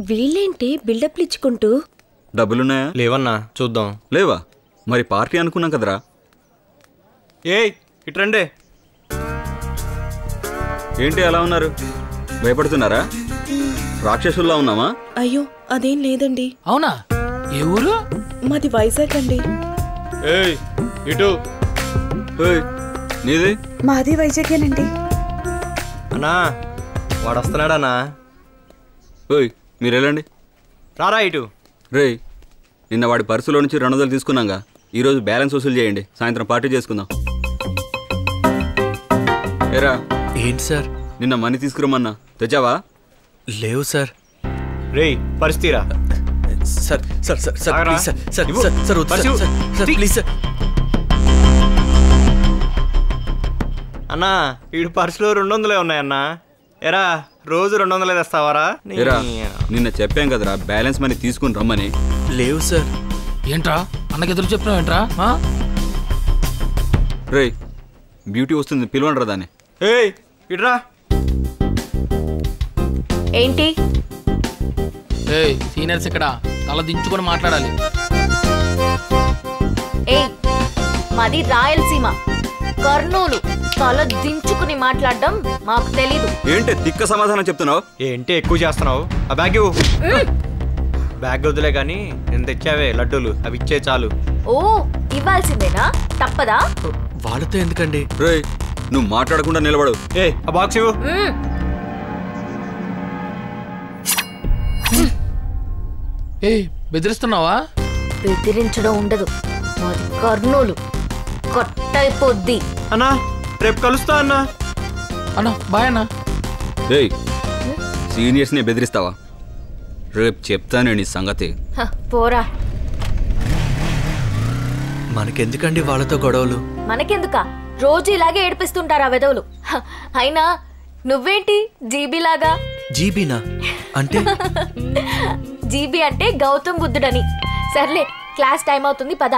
వీళ్ళేంటి బిల్డప్లు ఇచ్చుకుంటూ? డబ్బులున్నాయా? లేవన్నా, చూద్దాం. లేవా? మరి పార్టీ అనుకున్నాం కదరా. ఏయ్ ఇట్రండే. ఏంటి అలా ఉన్నారు? భయపడుతున్నారా? రాక్షసుల్లా ఉన్నామా? అయ్యో అదేం లేదండి. అవునా? ఏ ఊరు? మాది వైజాగ్ అండి. ఏయ్ ఇటు. నీది? మాది వైజాగేనండి. అన్నా వాడు వస్తున్నాడన్నా. ఓయ్ మీరు వెళ్ళండి. రారా ఇటు. రే, నిన్న వాడి పర్సులో నుంచి 200 తీసుకున్నాగా. ఈరోజు బ్యాలెన్స్ వసూలు చేయండి, సాయంత్రం పార్టీ చేసుకుందాం. ఏరా? ఏంటి సార్? నిన్న మనీ తీసుకురమ్మన్నా, తెచ్చావా? లేవు సార్. రే పరిస్థితిరా. Sir sir sir sir please sir sir sir sir please sir. అన్నా వీడు పర్సులో 200 ఉన్నాయన్నా. ఎరా రోజు 200 తెస్తావారా? ఏరా, నిన్న చెప్పాం కదరా బ్యాలెన్స్ మనీ తీసుకుని రమ్మని. లేవు సార్. ఏంట్రా అన్నకి ఎదురు చెప్పినావు ఏంట్రా? రే, బ్యూటీ వస్తుంది, పిలవండి దాన్ని. ఏయ్ ఇట్రా. ఏంటి? ఏయ్ సీనియర్స్ ఇక్కడ తల దించుకొని మాట్లాడాలి. ఏయ్ మాది రాయలసీమ, కర్నూలు. తల దించుకుని మాట్లాడడం మాకు తెలీదు. ఏంటి తిక్క సమాధానం చెప్తున్నావు? ఏంటి ఎక్కువ చేస్తున్నావు? ఆ బ్యాగ్ ఇవ్వు. బ్యాగ్ వదిలే గాని నేను తెచ్చావే లడ్డూలు, అవి ఇచ్చే చాలు. ఓ ఇవ్వాల్సిందేనా? తప్పదా? వాళ్ళతో ఎందుకండి? రే, నువ్వు మాట్లాడకుండా నిలబడు. ఏ ఆ బాక్స్ ఇవ్వు. ఏయ్ బెదిరిస్తున్నావా? బెదిరించడం ఉండదు, మాది కర్నూలు. కొట్టయిపోద్ది. అన్నా రేపు కలుస్తా అన్నా. అన్నా బాయ్ అన్నా. రేయ్, సీనియర్స్ని బెదిరిస్తావా? రేపు చెప్తానే నీ సంగతి. పోరా. మనకెందుకండి వాళ్ళతో గొడవలు? మనకెందుకా? రోజు ఇలాగే ఏడిపిస్తుంటారా వెదవులు. అయినా నువ్వేంటి జీబీలాగా? జీబీనా అంటే? జీబీ అంటే గౌతమ్ బుద్ధుడని. సర్లే, క్లాస్ టైం అవుతుంది, పద.